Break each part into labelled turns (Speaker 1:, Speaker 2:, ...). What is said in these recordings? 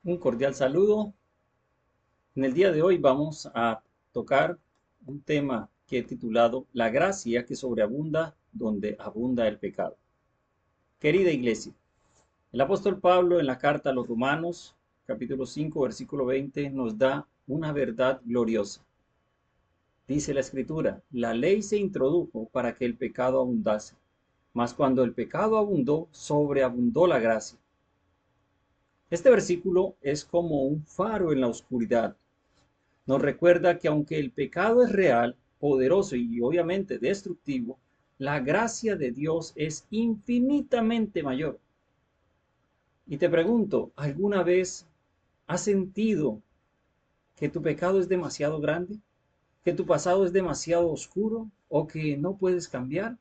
Speaker 1: Un cordial saludo. En el día de hoy vamos a tocar un tema que he titulado La gracia que sobreabunda donde abunda el pecado. Querida iglesia, el apóstol Pablo en la carta a los Romanos, capítulo 5, versículo 20, nos da una verdad gloriosa. Dice la escritura, la ley se introdujo para que el pecado abundase, mas cuando el pecado abundó, sobreabundó la gracia. Este versículo es como un faro en la oscuridad. Nos recuerda que aunque el pecado es real, poderoso y obviamente destructivo, la gracia de Dios es infinitamente mayor. Y te pregunto, ¿alguna vez has sentido que tu pecado es demasiado grande? ¿Que tu pasado es demasiado oscuro o que no puedes cambiar?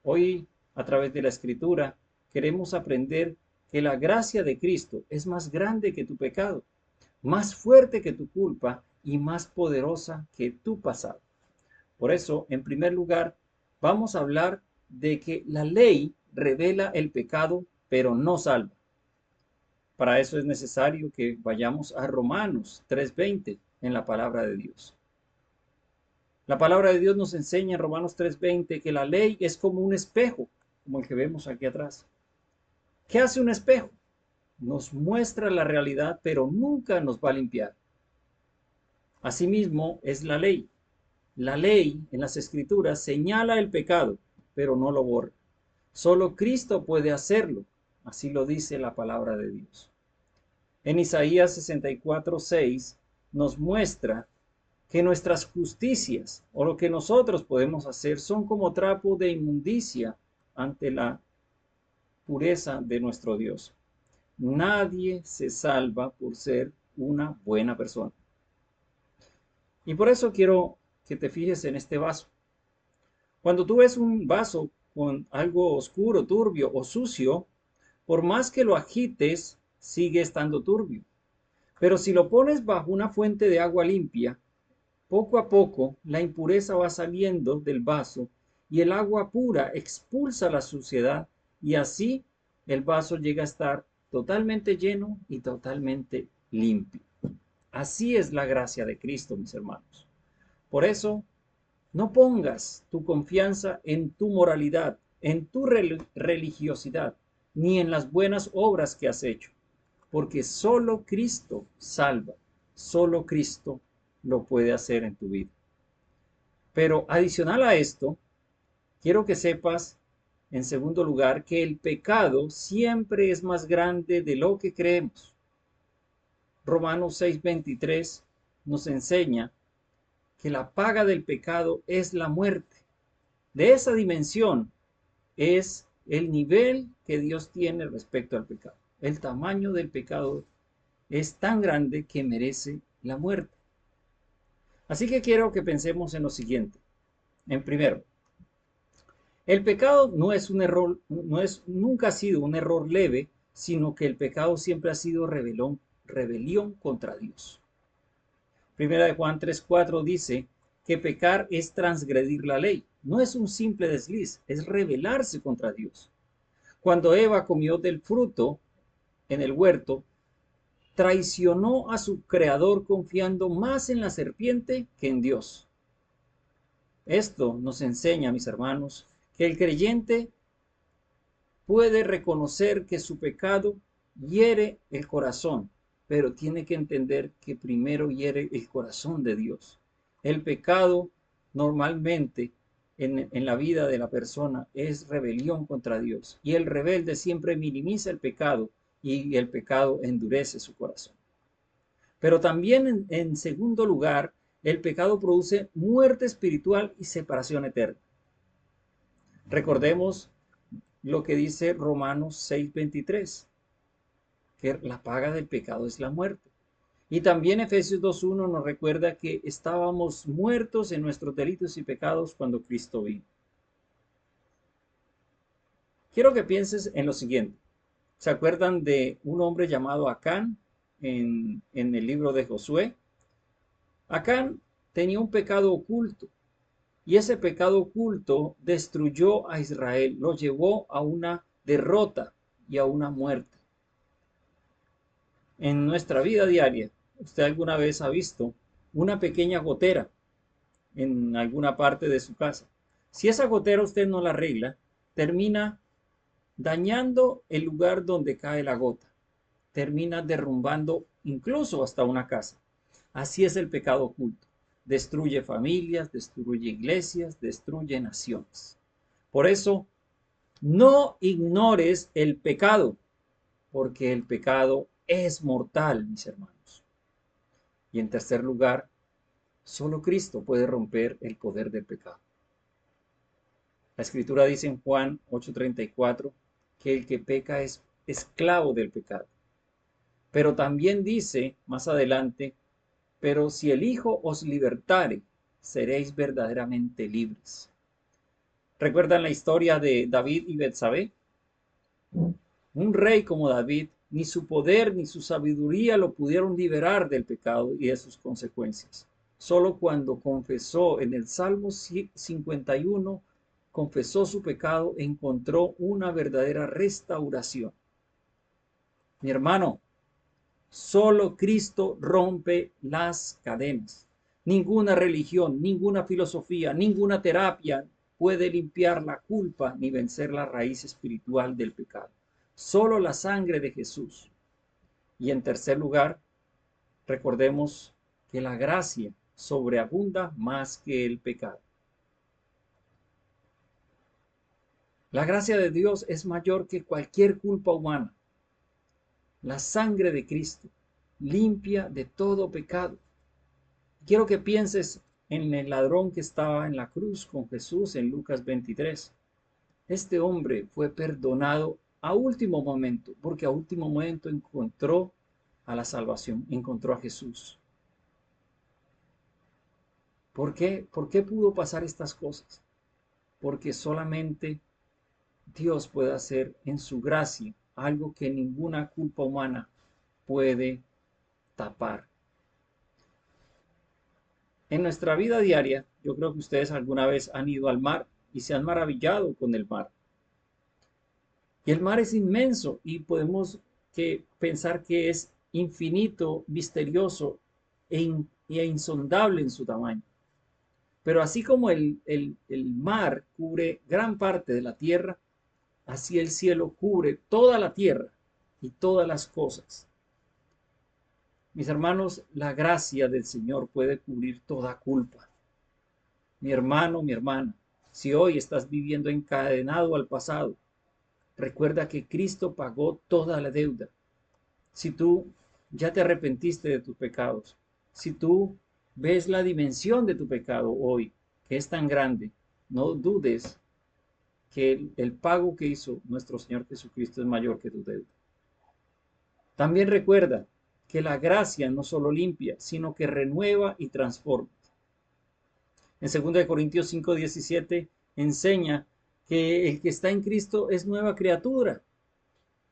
Speaker 1: Hoy, a través de la Escritura, queremos aprender que la gracia de Cristo es más grande que tu pecado, más fuerte que tu culpa y más poderosa que tu pasado. Por eso, en primer lugar, vamos a hablar de que la ley revela el pecado, pero no salva. Para eso es necesario que vayamos a Romanos 3:20 en la palabra de Dios. La palabra de Dios nos enseña en Romanos 3:20 que la ley es como un espejo, como el que vemos aquí atrás. ¿Qué hace un espejo? Nos muestra la realidad, pero nunca nos va a limpiar. Asimismo es la ley. La ley en las escrituras señala el pecado, pero no lo borra. Solo Cristo puede hacerlo. Así lo dice la palabra de Dios. En Isaías 64:6 nos muestra que nuestras justicias o lo que nosotros podemos hacer son como trapo de inmundicia ante la pureza de nuestro Dios. Nadie se salva por ser una buena persona. Y por eso quiero que te fijes en este vaso. Cuando tú ves un vaso con algo oscuro, turbio o sucio, por más que lo agites, sigue estando turbio. Pero si lo pones bajo una fuente de agua limpia, poco a poco la impureza va saliendo del vaso y el agua pura expulsa la suciedad y así el vaso llega a estar totalmente lleno y totalmente limpio. Así es la gracia de Cristo, mis hermanos. Por eso, no pongas tu confianza en tu moralidad, en tu religiosidad, ni en las buenas obras que has hecho, porque solo Cristo salva, solo Cristo lo puede hacer en tu vida. Pero adicional a esto, quiero que sepas, en segundo lugar, que el pecado siempre es más grande de lo que creemos. Romanos 6:23 nos enseña que la paga del pecado es la muerte. De esa dimensión es el nivel que Dios tiene respecto al pecado. El tamaño del pecado es tan grande que merece la muerte. Así que quiero que pensemos en lo siguiente. En primero, el pecado no es un error, nunca ha sido un error leve, sino que el pecado siempre ha sido rebelión contra Dios. Primera de Juan 3:4 dice que pecar es transgredir la ley. No es un simple desliz, es rebelarse contra Dios. Cuando Eva comió del fruto en el huerto, traicionó a su creador confiando más en la serpiente que en Dios. Esto nos enseña, mis hermanos, que el creyente puede reconocer que su pecado hiere el corazón, pero tiene que entender que primero hiere el corazón de Dios. El pecado normalmente en la vida de la persona es rebelión contra Dios y el rebelde siempre minimiza el pecado y el pecado endurece su corazón. Pero también en segundo lugar, el pecado produce muerte espiritual y separación eterna. Recordemos lo que dice Romanos 6:23, que la paga del pecado es la muerte. Y también Efesios 2:1 nos recuerda que estábamos muertos en nuestros delitos y pecados cuando Cristo vino. Quiero que pienses en lo siguiente. ¿Se acuerdan de un hombre llamado Acán en el libro de Josué? Acán tenía un pecado oculto y ese pecado oculto destruyó a Israel, lo llevó a una derrota y a una muerte. En nuestra vida diaria, ¿usted alguna vez ha visto una pequeña gotera en alguna parte de su casa? Si esa gotera usted no la arregla, termina dañando el lugar donde cae la gota, termina derrumbando incluso hasta una casa. Así es el pecado oculto. Destruye familias, destruye iglesias, destruye naciones. Por eso, no ignores el pecado, porque el pecado es mortal, mis hermanos. Y en tercer lugar, solo Cristo puede romper el poder del pecado. La escritura dice en Juan 8:34 que el que peca es esclavo del pecado. Pero también dice más adelante, pero si el Hijo os libertare, seréis verdaderamente libres. ¿Recuerdan la historia de David y Betsabé? Un rey como David, ni su poder ni su sabiduría lo pudieron liberar del pecado y de sus consecuencias. Solo cuando confesó en el Salmo 51, confesó su pecado, encontró una verdadera restauración. Mi hermano, solo Cristo rompe las cadenas. Ninguna religión, ninguna filosofía, ninguna terapia puede limpiar la culpa ni vencer la raíz espiritual del pecado. Solo la sangre de Jesús. Y en tercer lugar, recordemos que la gracia sobreabunda más que el pecado. La gracia de Dios es mayor que cualquier culpa humana. La sangre de Cristo limpia de todo pecado. Quiero que pienses en el ladrón que estaba en la cruz con Jesús en Lucas 23. Este hombre fue perdonado a último momento, porque a último momento encontró a la salvación, encontró a Jesús. ¿Por qué? ¿Por qué pudo pasar estas cosas? Porque solamente Dios puede hacer en su gracia algo que ninguna culpa humana puede tapar. En nuestra vida diaria, yo creo que ustedes alguna vez han ido al mar y se han maravillado con el mar. Y el mar es inmenso y podemos pensar que es infinito, misterioso e insondable en su tamaño. Pero así como el mar cubre gran parte de la tierra, así el cielo cubre toda la tierra y todas las cosas. Mis hermanos, la gracia del Señor puede cubrir toda culpa. Mi hermano, mi hermana, si hoy estás viviendo encadenado al pasado, recuerda que Cristo pagó toda la deuda. Si tú ya te arrepentiste de tus pecados, si tú ves la dimensión de tu pecado hoy, que es tan grande, no dudes que el pago que hizo nuestro Señor Jesucristo es mayor que tu deuda. También recuerda que la gracia no solo limpia, sino que renueva y transforma. En 2 Corintios 5:17 enseña que el que está en Cristo es nueva criatura.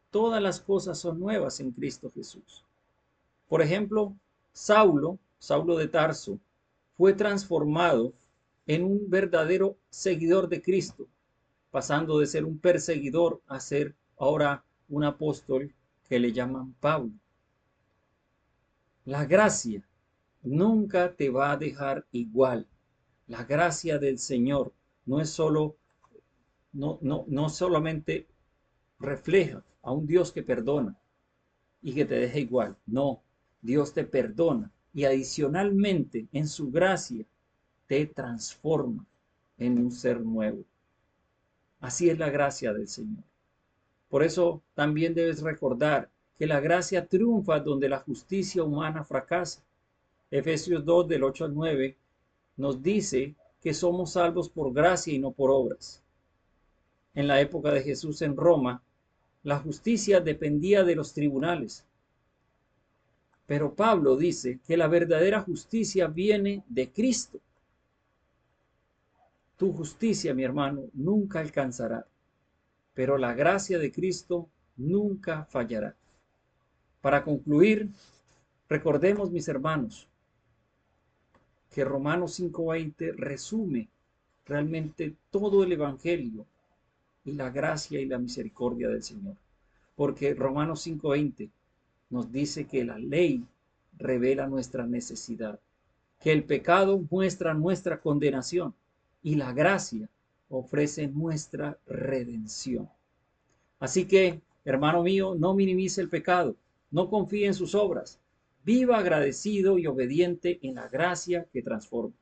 Speaker 1: Todas las cosas son nuevas en Cristo Jesús. Por ejemplo, Saulo de Tarso, fue transformado en un verdadero seguidor de Cristo, pasando de ser un perseguidor a ser ahora un apóstol que le llaman Pablo. La gracia nunca te va a dejar igual. La gracia del Señor no es no solamente refleja a un Dios que perdona y que te deja igual. No, Dios te perdona y adicionalmente en su gracia te transforma en un ser nuevo. Así es la gracia del Señor. Por eso también debes recordar que la gracia triunfa donde la justicia humana fracasa. Efesios 2 del 8 al 9 nos dice que somos salvos por gracia y no por obras. En la época de Jesús en Roma, la justicia dependía de los tribunales. Pero Pablo dice que la verdadera justicia viene de Cristo. Tu justicia, mi hermano, nunca alcanzará, pero la gracia de Cristo nunca fallará. Para concluir, recordemos, mis hermanos, que Romanos 5:20 resume realmente todo el Evangelio y la gracia y la misericordia del Señor. Porque Romanos 5:20 nos dice que la ley revela nuestra necesidad, que el pecado muestra nuestra condenación y la gracia ofrece nuestra redención. Así que, hermano mío, no minimice el pecado, no confíe en sus obras, viva agradecido y obediente en la gracia que transforma.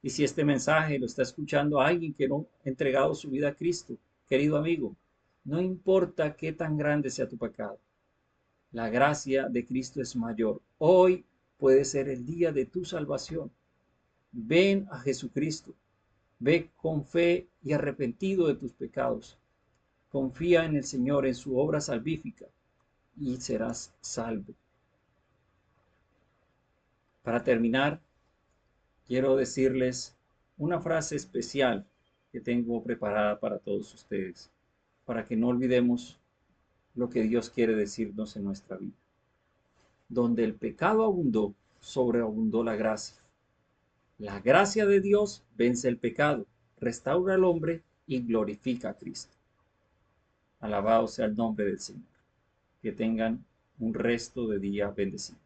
Speaker 1: Y si este mensaje lo está escuchando alguien que no ha entregado su vida a Cristo, querido amigo, no importa qué tan grande sea tu pecado, la gracia de Cristo es mayor. Hoy puede ser el día de tu salvación. Ven a Jesucristo, ve con fe y arrepentido de tus pecados. Confía en el Señor, en su obra salvífica, y serás salvo. Para terminar, quiero decirles una frase especial que tengo preparada para todos ustedes, para que no olvidemos lo que Dios quiere decirnos en nuestra vida. Donde el pecado abundó, sobreabundó la gracia. La gracia de Dios vence el pecado, restaura al hombre y glorifica a Cristo. Alabado sea el nombre del Señor. Que tengan un resto de día bendecido.